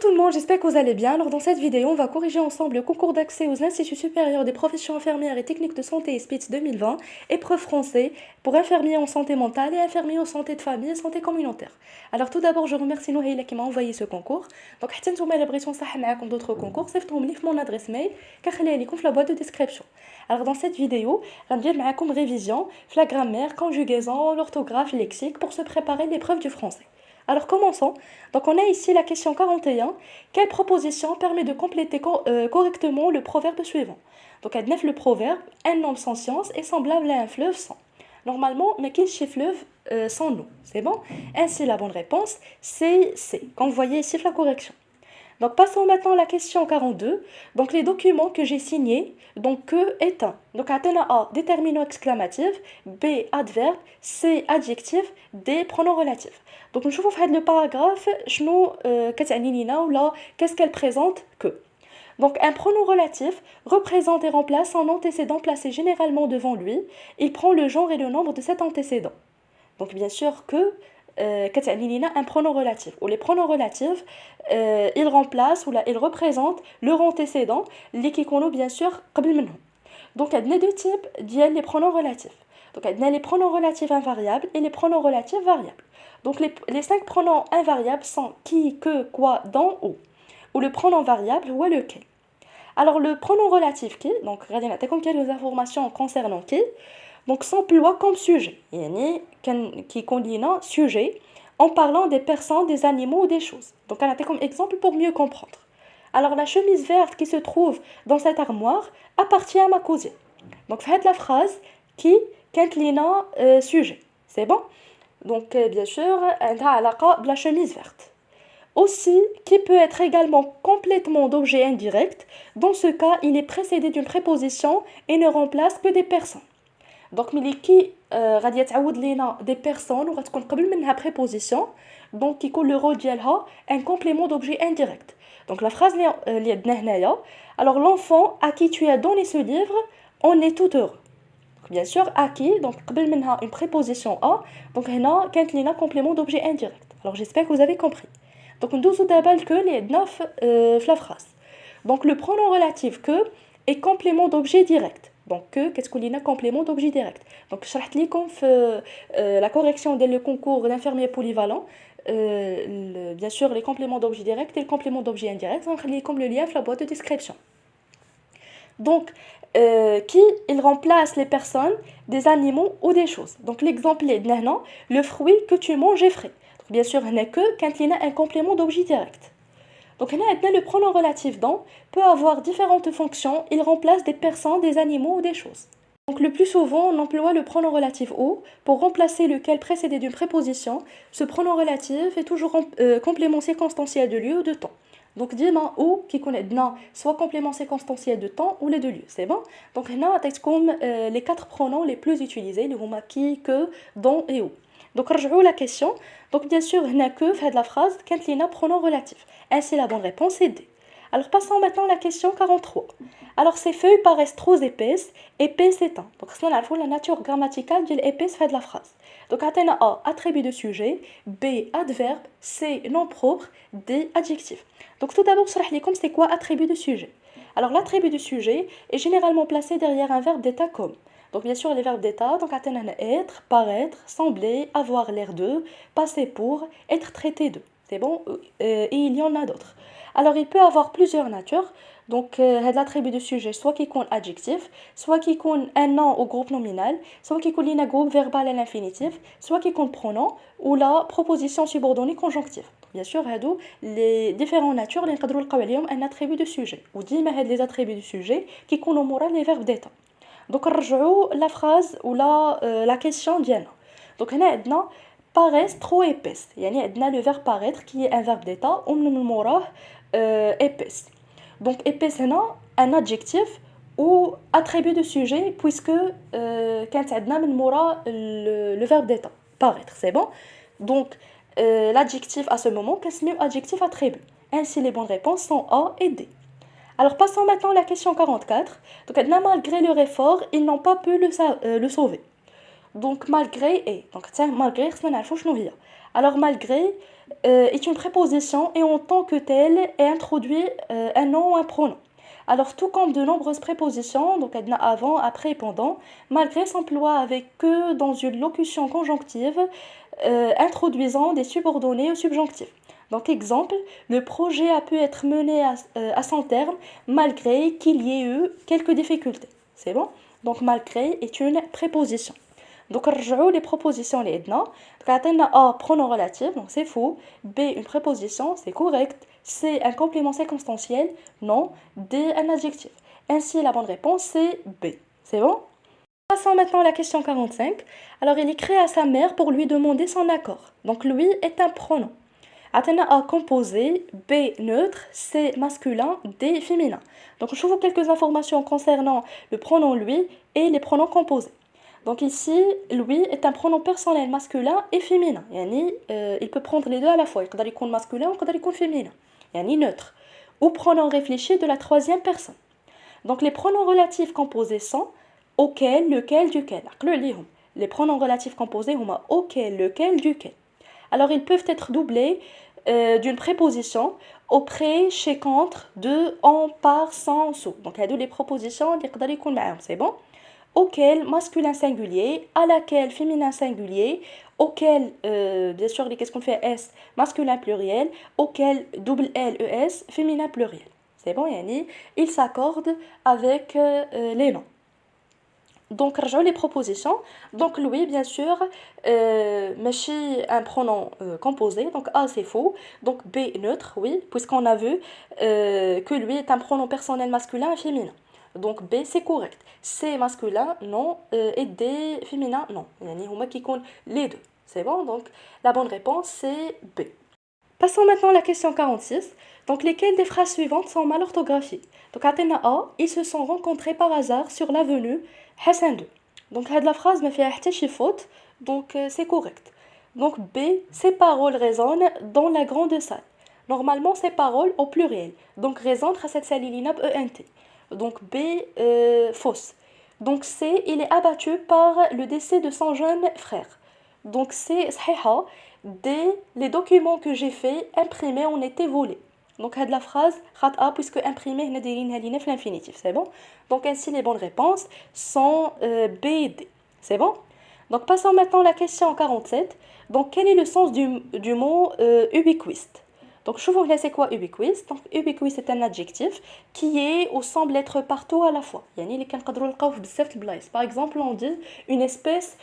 tout le monde, j'espère que vous allez bien. Alors dans cette vidéo, on va corriger ensemble le concours d'accès aux instituts supérieurs des professions infirmières et techniques de santé SPITS 2020, épreuve français pour infirmiers en santé mentale et infirmiers en santé de famille et santé communautaire. Alors tout d'abord, je remercie Nouhaila qui m'a envoyé ce concours. Donc حتى نتوما la بريتون صح معاكم d'autres concours, صيفطوهم لي في mon adresse mail كنخليها لكم في la boîte de description. Alors dans cette vidéo, غندير معاكم révision في la grammaire, conjugaison, l'orthographe, lexique pour se préparer l'épreuve du français. Alors commençons. Donc on a ici la question 41. Quelle proposition permet de compléter correctement le proverbe suivant? Donc adnef le proverbe, un homme sans science est semblable à un fleuve sans. Normalement, mais qu'il chez fleuve sans nous. C'est bon? Ainsi la bonne réponse, c'est C. Comme vous voyez ici la correction. Donc passons maintenant à la question 42. Donc les documents que j'ai signés, donc que est un. Donc atena A, déterminant exclamatif, B, adverbe, C, adjectif, D, pronom relatif. Donc نشوفوا في هذا le paragraphe شنو كتعني لينا ولا qu'est-ce qu'elle présente que. Donc un pronom relatif représente et remplace un antécédent placé généralement devant lui. Il prend le genre et le nombre de cet antécédent. Donc bien sûr que كتعني لينا un pronom relatif. Ou les pronoms relatifs ils remplacent ou là ils représentent leur antécédent اللي كيكونوا bien sûr قبل منهم. Donc عندنا deux types ديال les pronoms relatifs. Donc عندنا les pronoms relatifs invariables et les pronoms relatifs variables. Donc les 5 pronoms invariables sont qui, que, quoi, dans, où. Ou le pronom variable ou lequel. Alors le pronom relatif qui, donc regardez là, comme quelques informations concernant qui, donc s'emploie comme sujet, qui combine sujet en parlant des personnes, des animaux ou des choses. Donc on a comme exemple pour mieux comprendre. Alors la chemise verte qui se trouve dans cette armoire appartient à ma cousine. Donc faites la phrase qui contient sujet. C'est bon? Donc, bien sûr, elle a la chemise verte. Aussi, qui peut être également complètement d'objet indirect. Dans ce cas, il est précédé d'une préposition et ne remplace que des personnes. Donc, qui غادي يتعود لينا des personnes وغتكون قبل منها préposition. Donc, يكون le rôle ديالها un complément d'objet indirect. Donc, la phrase اللي عندنا هنايا. Alors, l'enfant à qui tu as donné ce livre, on est tout heureux. Bien sûr, à qui, donc قبل منها une préposition a, donc هنا كانت لينا complément d'objet indirect. Alors j'espère que vous avez compris. Donc ندوزو دابا que les 9 في la phrase. Donc le pronom relatif que est complément d'objet direct. Donc que كتكون لينا complément d'objet direct. Donc شرحت لكم في la correction ديال le concours d'infirmier polyvalent bien sûr les compléments d'objet direct et le complément d'objet indirect. غنخلي لكم le lien في la boîte de description. Donc, qui il remplace les personnes, des animaux ou des choses. Donc l'exemple est le fruit que tu manges est frais. Donc, bien sûr, il n'y a que quand il y a un complément d'objet direct. Donc le pronom relatif dans peut avoir différentes fonctions. Il remplace des personnes, des animaux ou des choses. Donc le plus souvent, on emploie le pronom relatif au pour remplacer lequel précédé d'une préposition. Ce pronom relatif est toujours complément circonstanciel de lieu ou de temps. Donc dima ou qui connaît soit complément circonstanciel de temps ou les deux lieux, c'est bon? Donc là comme les 4 pronoms les plus utilisés, les huma qui, que, dont et où. Donc رجعوا la question. Donc bien sûr هنا que fait de la phrase quand لينا pronom relatif. Ainsi la bonne réponse est D. Alors passons maintenant à la question 43. Alors ces feuilles paraissent trop épaisses, épaisse est un. Donc c'est la nature grammaticale de l'épaisse fait de la phrase. Donc atteint A, attribut de sujet, B, adverbe, C, nom propre, D, adjectif. Donc tout d'abord, je vais vous c'est quoi attribut de sujet. Alors l'attribut de sujet est généralement placé derrière un verbe d'état comme. Donc bien sûr les verbes d'état, donc atteint être, paraître, sembler, avoir l'air de, passer pour, être traité de. C'est bon? Et il y en a d'autres. Alors il peut avoir plusieurs natures. Donc l'attribut de sujet soit qui compte adjectif, soit qui compte un nom au groupe nominal, soit qui compte un groupe verbal à l'infinitif, soit qui compte pronom ou la proposition subordonnée conjonctive. Bien sûr, les différentes natures les un attribut de sujet. Ou dit les attributs de sujet qui comptent au moral les verbes d'état. Donc la phrase ou la question d'Yana. Donc là paraissent trop épaisse. يعني عندنا le verbe paraître qui est un verbe d'état ومن موراه épaisse. Donc épaisse هنا un adjectif ou attribut de sujet puisque كانت عندنا من مورا le verbe d'état paraître, c'est bon? Donc l'adjectif à ce moment كنسميو adjectif attribut. Ainsi les bonnes réponses sont A et D. Alors passons maintenant à la question 44. Donc malgré leur effort, ils n'ont pas pu le sauver. Donc malgré et donc malgré خصنا نعرفوا شنو هي. Alors malgré est une préposition et en tant que telle est introduit un nom ou un pronom. Alors tout comme de nombreuses prépositions, donc avant, après et pendant, malgré s'emploie avec que dans une locution conjonctive, introduisant des subordonnés ou subjonctifs. Donc exemple, le projet a pu être mené à son terme malgré qu'il y ait eu quelques difficultés. C'est bon? Donc malgré est une préposition. Donc نرجعوا les propositions اللي عندنا. عطينا A pronom relatif, donc c'est faux. B une préposition, c'est correct. C un complément circonstanciel, non. D un adjectif. Ainsi la bonne réponse c'est B. C'est bon? Passons maintenant à la question 45. Alors il écrit à sa mère pour lui demander son accord. Donc lui est un pronom. عطينا A composé, B neutre, C masculin, D féminin. Donc je vous quelques informations concernant le pronom lui et les pronoms composés. Donc ici, lui est un pronom personnel masculin et féminin. Yani, il peut prendre les deux à la fois. Il peut être masculin ou il peut être féminin. Yani neutre. Ou pronom réfléchi de la troisième personne. Donc les pronoms relatifs composés sont auquel, lequel, duquel. Les pronoms relatifs composés sont auquel, lequel, duquel. Alors ils peuvent être doublés d'une préposition auprès, chez, contre, de, en, par, sans, sous. Donc il y a deux les propositions, c'est bon? Auquel masculin singulier, à laquelle féminin singulier, auquel, bien sûr, qu'est-ce qu'on fait S, masculin pluriel, auquel double L, ES, féminin pluriel. C'est bon, yani, il s'accorde avec les noms. Donc, rejoins les propositions. Donc, lui, bien sûr, Machi, un pronom composé. Donc, A, c'est faux. Donc, B, neutre, oui, puisqu'on a vu que lui est un pronom personnel masculin et féminin. Donc, B, c'est correct. C, masculin, non. Et D, féminin, non. Yani, huma qui comptent les deux. C'est bon? Donc, la bonne réponse, c'est B. Passons maintenant à la question 46. Donc, lesquelles des phrases suivantes sont mal orthographiées? Donc, Athéna A, ils se sont rencontrés par hasard sur l'avenue Hassan II. Donc, la phrase me fait une faute, donc c'est correct. Donc, B, ces paroles résonnent dans la grande salle. Normalement, ces paroles au pluriel. Donc, résonnent à cette salle ENT. Donc, B, fausse. Donc, C, il est abattu par le décès de son jeune frère. Donc, C, صحيحة. D, les documents que j'ai fait imprimés ont été volés. Donc, la phrase خطأ puisque imprimé هنا دايرينها لينا في l'infinitif, c'est bon? Donc, ainsi les bonnes réponses sont B et D. C'est bon? Donc, passons maintenant à la question 47. Donc, quel est le sens du mot ubiquiste? Donc, je vous c'est quoi ubiquiste? Donc, ubiquiste est un adjectif qui est ou semble être partout à la fois. يعني اللي كنقدروا نلقاوه في بزاف البلايص. Par exemple, on dit une espèce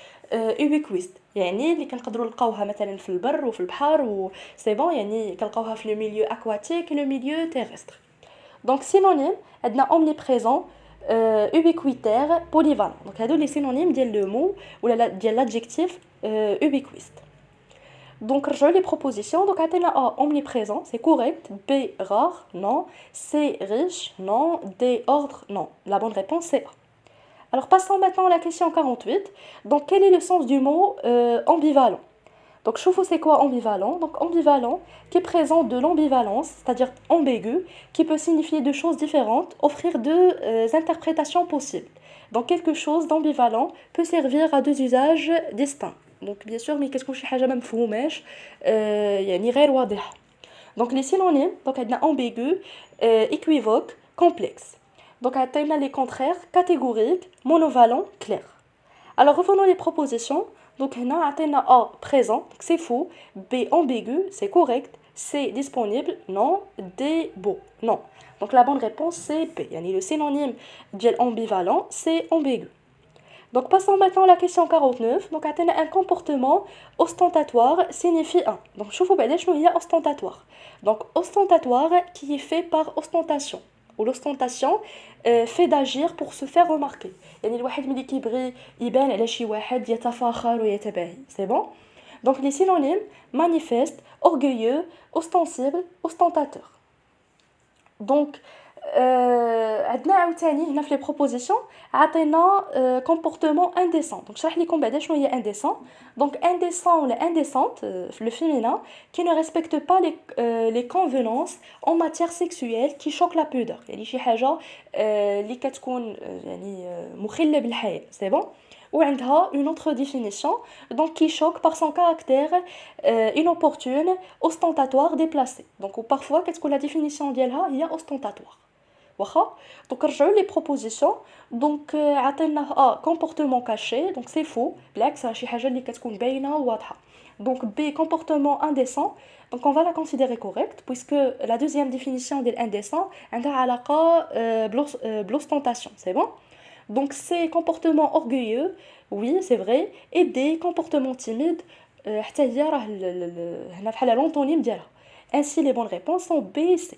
ubiquiste. يعني اللي كنقدروا نلقاوها مثلا في البر وفي البحر و c'est bon يعني كنلقاوها في le milieu aquatique et le milieu terrestre. Donc, synonyme, عندنا omniprésent, ubiquitaire, polyvalent. Donc, هادو les synonymes ديال le mot ou ديال l'adjectif ubiquiste. Donc, je les propositions. Donc, A, omniprésent, c'est correct. B, rare, non. C, riche, non. D, ordre, non. La bonne réponse, c'est A. Alors, passons maintenant à la question 48. Donc, quel est le sens du mot ambivalent? Donc, je vous c'est quoi ambivalent? Donc, ambivalent, qui présente de l'ambivalence, c'est-à-dire ambigu, qui peut signifier deux choses différentes, offrir deux interprétations possibles. Donc, quelque chose d'ambivalent peut servir à deux usages distincts. Donc bien sûr mais qu'est-ce qu'on شي حاجه ما مفهوماش يعني غير واضحه. Donc les synonymes donc عندنا ambigu, équivoque, complexe. Donc عندنا les contraires catégorique, monovalent, clair. Alors revenons les propositions. Donc هنا عندنا A présent, donc c'est faux. B ambigu, c'est correct. C disponible, non. D beau, non. Donc la bonne réponse c'est B. يعني le synonyme ديال ambivalent c'est ambigu. Donc, passons maintenant à la question 49. Donc, un comportement ostentatoire signifie un. Donc, je vous dis ostentatoire. Donc, ostentatoire qui est fait par ostentation. Ou l'ostentation fait d'agir pour se faire remarquer. يعني الواحد ملي كيبغي يبان على شي واحد يتفاخر ويتباهي. C'est bon? Donc, les synonymes manifeste, orgueilleux, ostensible, ostentateur. Donc, عندنا عاوتاني هنا في لي بروبوزيسيون عطينا comportement indécent. Donc شرح لكم بعدا شنو هي indécent. Donc indécent ولا indécente في le féminin qui ne respecte pas les convenances en matière sexuelle qui choquent la pudeur. يعني شي حاجه اللي كتكون يعني مخله بالحياة. C'est bon? ou عندها une autre définition donc qui choque par son caractère inopportune, ostentatoire, déplacé. Donc ou parfois qu'est-ce que la définition ديالها هي ostentatoire. واخا دونك نرجعوا لي بروبوزيسيون دونك عطينا comportement caché donc c'est faux بالعكس راه شي حاجه اللي كتكون باينه وواضحه. Donc B, comportement indécent. Donc on va la considérer correcte puisque la deuxième définition de l'indécent عندها علاقة l'ostentation, c'est bon? Donc C, comportement orgueilleux, oui c'est vrai, et D, comportement timide, حتى هي راه هنا بحال l'antonyme ديالها. Ainsi les bonnes réponses sont B et C.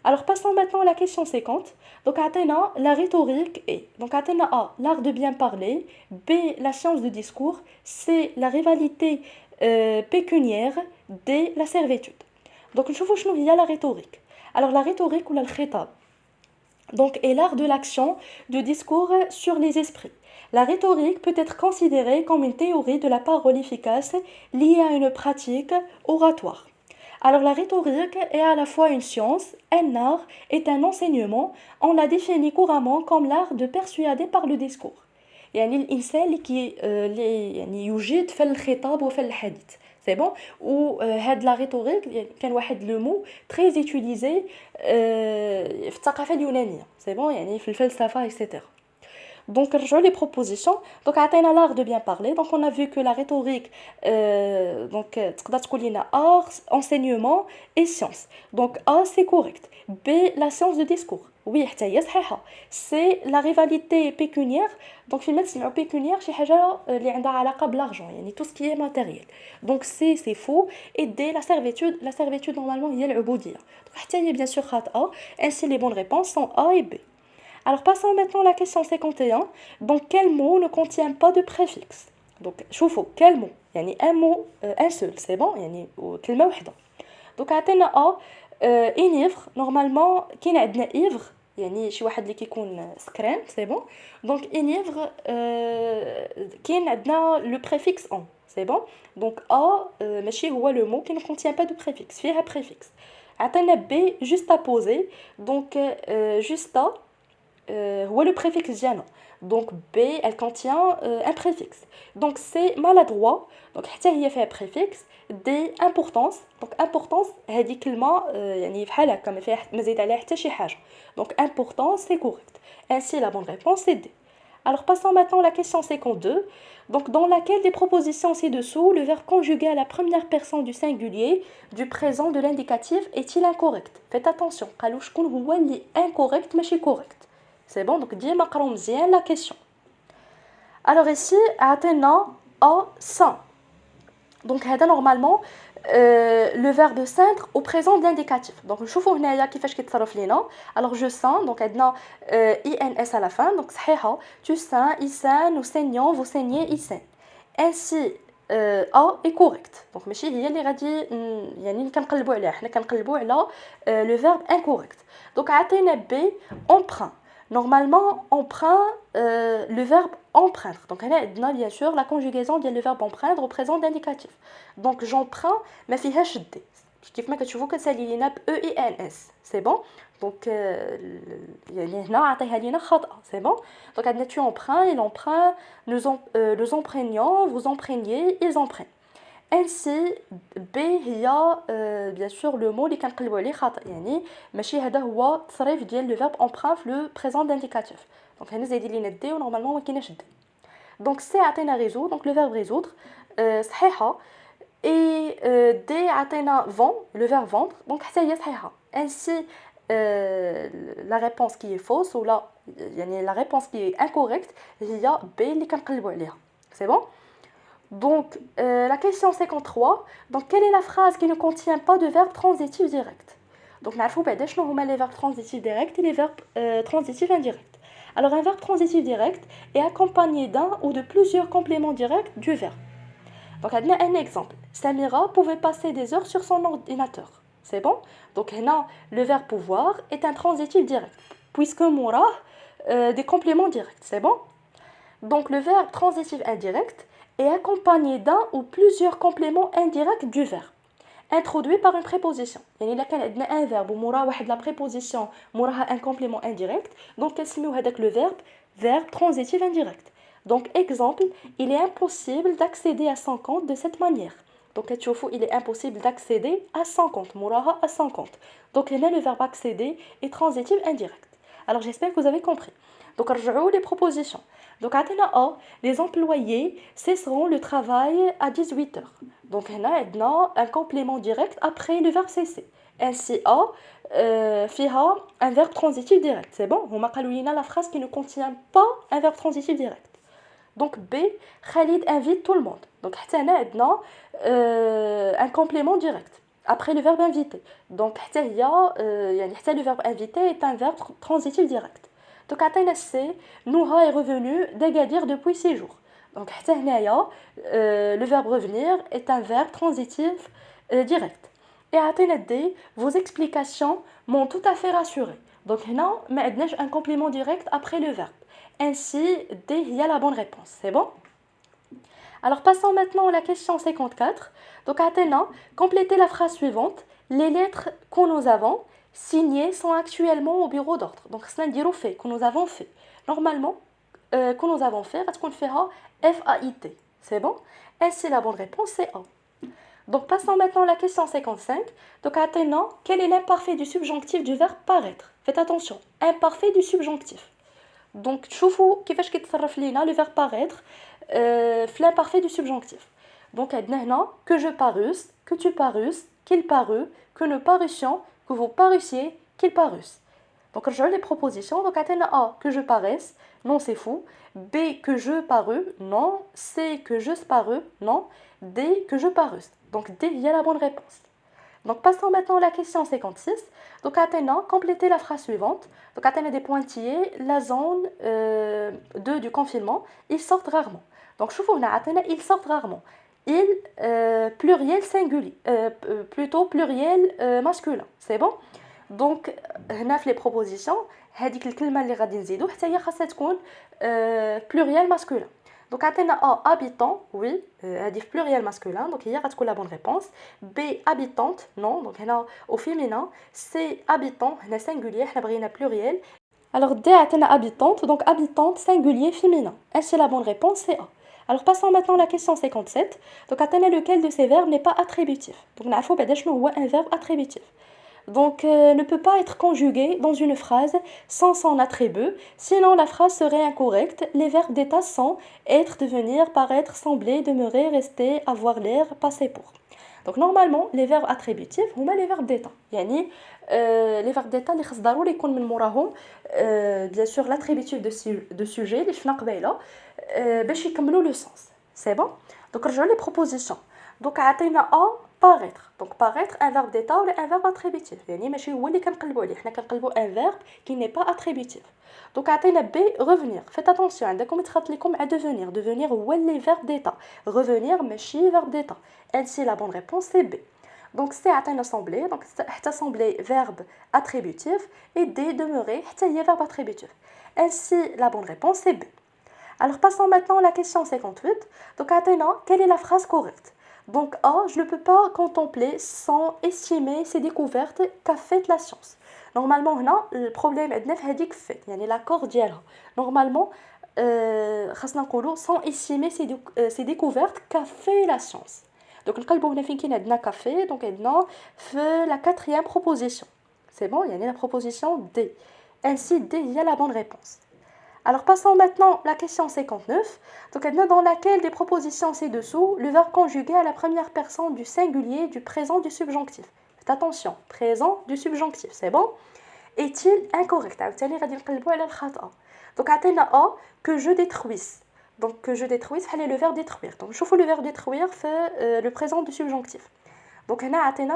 Alors passons maintenant à la question 50. Donc عطينا la rhétorique et donc عطينا A, l'art de bien parler, B, la science du discours, C, la rivalité pécuniaire, D, la servitude. Donc نشوفوا شنو هي la rhétorique. Alors la rhétorique ou le khitab donc est l'art de l'action du discours sur les esprits. La rhétorique peut être considérée comme une théorie de la parole efficace liée à une pratique oratoire. Alors la rhétorique est à la fois une science, un art et un enseignement. On la définit couramment comme l'art de persuader par le discours. يعني الانسان اللي يعني يوجد في الخطاب وفي الحديث سي بون وهاد لا ريتوريك كان واحد لو مو تري يوتيليزي في الثقافه اليونانيه سي بون يعني في الفلسفه ايتترا. Donc, les propositions. Donc, عطينا l'art de bien parler. Donc, on a vu que la rhétorique, donc, تقدر تقول لنا art, enseignement et science. Donc, A, c'est correct. B, la science de discours. Oui, حتى هي صحيحة. C, la rivalité pécuniaire. Donc, في تسمعوا pécuniaire شي حاجة اللي عندها علاقة بالargent, يعني tout ce qui est matériel. Donc, C, c'est faux. Et D, la servitude. La servitude, normalement, هي العبودية. Donc, حتى هي bien sûr خاطئة. Ainsi, les bonnes réponses sont A et B. Alors passons maintenant à la question 51. Donc quel mot ne contient pas de préfixe? Donc شوفوا quel mot يعني un mot un seul c'est bon يعني كلمة واحدة. Donc عطينا A ivre normalement كاين عندنا ivre يعني شي واحد اللي كيكون سكران c'est bon. Donc ivre كاين عندنا le préfixe en c'est bon. Donc A ماشي هو le mot qui ne contient pas de préfixe فيها préfixe. عطينا B juste à poser donc juste à هو le préfixe ديالنا. Donc B elle contient un préfixe. Donc C maladroit donc حتى هي فيها préfixe. D importance donc importance هذه كلمة يعني بحال هكا ما زيد عليها حتى شي حاجة. Donc importance c'est correct. Ainsi la bonne réponse c'est D. Alors passons maintenant à la question 52. Donc dans laquelle des propositions ci-dessous le verbe conjugué à la première personne du singulier du présent de l'indicatif est-il incorrect? Faites attention قالوا شكون هو اللي incorrect ماشي correct. C'est bon, donc ديما نقراو مزيان la question. Alors ici, عطينا A saint. Donc هذا normalement le verbe ceindre au présent de l'indicatif. Donc نشوفوا هنايا كيفاش كيتصرف لينا. Alors je sens donc عندنا ins à la fin donc صحيحة. Tu sains, il saigne, nous saignons, vous saignez, il saigne. Ainsi A est correct. Donc ماشي هي اللي غادي يعني اللي كنقلبوا عليها حنا كنقلبوا على le verbe incorrect. Donc عطينا B emprunt. Normalement, emprunt, le verbe empreindre. Donc, on a bien sûr la conjugaison de le verbe empreindre au présent d'indicatif. Donc, j'emprunte, mais فيهاش D. كيف ما كتشوفوا كتسالي لينا ب E et N S. C'est bon? Donc, يعني هنا عطيها لينا خاطئة. C'est bon? Donc, عندنا tu emprunts, il emprunte, nous empruntons, vous empruntez, ils empruntent. Ainsi B هي bien sûr le mot اللي كنقلبوا عليه خاطئ يعني ماشي هذا هو التصريف ديال le verbe emprunt في le présent d'indicatif. Donc هنا زايدين لينا D و normalement ما كايناش D. Donc C عطينا résoudre donc le verbe résoudre صحيحة et D عطينا vend le verbe vendre donc حتى هي صحيحة. Ainsi la réponse qui est fausse ou la يعني la réponse qui est incorrecte هي B اللي كنقلبوا عليها. C'est bon? Donc, la question 53. Donc, quelle est la phrase qui ne contient pas de verbe transitif direct? Donc, nous savons les verbes transitifs directs et les verbes transitifs indirects. Alors, un verbe transitif direct est accompagné d'un ou de plusieurs compléments directs du verbe. Donc, on a un exemple. Samira pouvait passer des heures sur son ordinateur. C'est bon? Donc, là, le verbe pouvoir est un transitif direct. Puisque Moura, des compléments directs. C'est bon? Donc, le verbe transitif indirect est accompagné d'un ou plusieurs compléments indirects du verbe introduit par une préposition. يعني إلا كان عندنا un verbe وموراه واحد la préposition موراها un complément indirect donc كنسميو هذاك le verbe transitif indirect. Donc, exemple, il est impossible d'accéder à son compte de cette manière. Donc, il est impossible d'accéder à son compte. Mouraha à son compte. Donc, là, le verbe accéder est transitif indirect. Alors, j'espère que vous avez compris. Donc, رجعوا les propositions. Donc, عطينا A, les employés cesseront le travail à 18 heures. Donc, on a un complément direct après le verbe cesser. Ainsi, A, فيها un verbe transitif direct. C'est bon? On m'a la phrase qui ne contient pas un verbe transitif direct. Donc B, Khalid invite tout le monde. Donc حتى هنا عندنا un complément direct après le verbe inviter. Donc حتى هي يعني حتى le verbe inviter est un verbe transitif direct. Donc عطينا C, Nouha est revenu d'Agadir depuis 6 jours. Donc حتى هنايا le verbe revenir est un verbe transitif direct. Et عطينا D, vos explications m'ont tout à fait rassuré. Donc هنا ما عندناش un complément direct après le verbe. Ainsi, D, il y a la bonne réponse. C'est bon? Alors, passons maintenant à la question 54. Donc, Athéna, complétez la phrase suivante. Les lettres que nous avons signées sont actuellement au bureau d'ordre. Donc, c'est un dire fait, que nous avons fait. Normalement, que nous avons fait, est-ce qu'on le fera F-A-I-T. C'est bon? Ainsi, la bonne réponse, c'est A. Donc, passons maintenant à la question 55. Donc, Athéna, quel est l'imparfait du subjonctif du verbe paraître? Faites attention, imparfait du subjonctif. Donc, تشوفوا كيفاش كيتصرف لينا le verbe paraître في l'imparfait du subjonctif. Donc, عندنا هنا que je parusse, que tu parusses, qu'il parut, que nous parussions, que vous parussiez, qu'il parusse. Donc, je les propositions. Donc, عندنا A, que je paraisse, non, c'est fou. B, que je parus, non. C, que je parus, non. D, que je parusse. Donc, D, il y a la bonne réponse. Donc, passons maintenant à la question 56. Donc, Athéna, complétez la phrase suivante. Donc, Athéna des pointillés, la zone 2 du confinement, ils sortent rarement. Donc, je vous Athéna, ils sortent rarement. Ils, pluriel singulier, plutôt pluriel masculin. C'est bon? Donc, هنا في les propositions, هذيك الكلمة اللي غادي نزيدو حتى هي خاصها تكون pluriel masculin. Donc, Athéna A, habitant, oui, adif pluriel masculin, donc il y a la bonne réponse. B, habitante, non, donc au féminin. C, habitant, singulier, on a pluriel. Alors D, Athéna habitante, donc habitante, singulier, féminin. Ainsi, la bonne réponse, c'est A. Alors, passons maintenant à la question 57. Donc, Athéna, lequel de ces verbes n'est pas attributif? Donc, il faut un verbe attributif. Donc, ne peut pas être conjugué dans une phrase sans son attribut, sinon la phrase serait incorrecte. Les verbes d'état sont être, devenir, paraître, sembler, demeurer, rester, avoir l'air, passer pour. Donc, normalement, les verbes attributifs sont les verbes d'état. Yani, les verbes d'état, les خاص ضروري يكون من موراهم bien sûr l'attributif de sujet اللي شفنا قبيله باش يكملوا le sens. C'est bon? Donc, رجعوا les propositions. Donc, عطينا A, paraître. Donc, paraître, un verbe d'état ou un verbe attributif. يعني ماشي هو اللي كنقلبوا عليه. حنا كنقلبوا un verbe qui n'est pas attributif. Donc, عطينا B, revenir. Faites attention, عندكم يتخط لكم à devenir. Devenir هو اللي verbe d'état. Revenir ماشي verbe d'état. Ainsi, la bonne réponse, c'est B. Donc, C, عطينا sembler. Donc, حتى sembler, verbe attributif. Et D, demeurer, حتى هي verbe attributif. Ainsi, la bonne réponse, c'est B. Alors, passons maintenant à la question 58. Donc, عطينا, quelle est la phrase correcte? Donc A, je ne peux pas contempler sans estimer ces découvertes qu'a faites la science. Normalement, le problème est que fait, يعني l'accord ديالها. Normalement, خاصنا نقولوا sans estimer ces découvertes qu'a fait la science. Donc نقلبوا هنا فين كاين عندنا café, donc عندنا في la quatrième proposition. C'est bon, يعني la proposition D. Ainsi D, il y a la bonne réponse. Alors, passons maintenant à la question 59. Donc, dans laquelle des propositions ci-dessous, le verbe conjugué à la première personne du singulier, du présent, du subjonctif. Faites attention, présent du subjonctif, c'est bon? Est-il incorrect? Donc, A, que je détruise. Donc, que je détruise, fallait le verbe détruire. Donc, je fais le verbe détruire, fait le présent du subjonctif. Donc,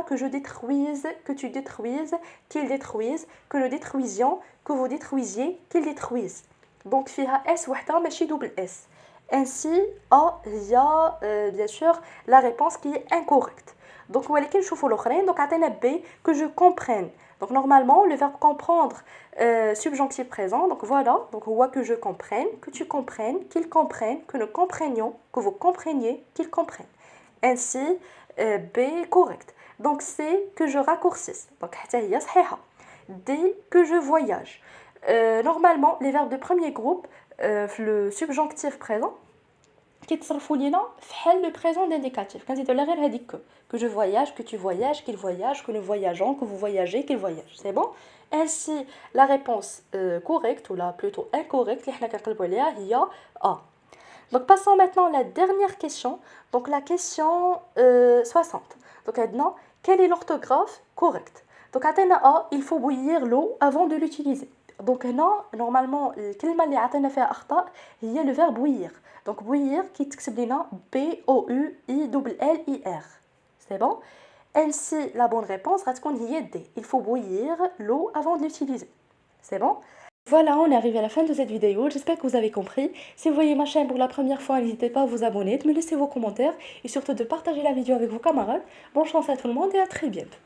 que je détruise, que tu détruises, qu'il détruise, que nous détruisions, que vous détruisiez, qu'ils détruisent. Donc, فيها S وحده ماشي double S. Ainsi, A, il y a bien sûr la réponse qui est incorrecte. Donc, ولكن نشوفوا الأخرين. Donc, عطينا B, que je comprenne. Donc, normalement, le verbe comprendre, subjonctif présent. Donc, voilà. Donc, هو que je comprenne, que tu comprennes, qu'ils comprennent, que nous comprenions, que vous compreniez, qu'ils comprennent. Ainsi, B, correct. Donc, C, que je raccourcisse. Donc, حتى هي صحيحة. D, que je voyage. Normalement, les verbes de premier groupe le subjonctif présent كيتصرفوا لينا فحال le présent d'indicatif كنزيدوا على غير هذيك que je voyage, que tu voyages, qu'il voyage, que nous voyageons, que vous voyagez, qu'il voyage. C'est bon? Ainsi, la réponse correcte, ou la plutôt incorrecte, اللي حنا كنقلبوا عليها هي A. Donc passons maintenant à la dernière question. Donc la question 60. Donc maintenant, quelle est l'orthographe correcte? Donc عطينا A, il faut bouillir l'eau avant de l'utiliser. Donc هنا normalement الكلمة اللي عطينا فيها أخطاء هي le verbe bouillir. Donc bouillir كيتكتب لنا B-O-U-I-L-L-I-R. C'est bon? Ainsi, la bonne réponse غتكون هي D. Il faut bouillir l'eau avant de l'utiliser. C'est bon? Voilà, on est arrivé à la fin de cette vidéo. J'espère que vous avez compris. Si vous voyez ma chaîne pour la première fois, n'hésitez pas à vous abonner, de me laisser vos commentaires et surtout de partager la vidéo avec vos camarades. Bonne chance à tout le monde et à très bientôt.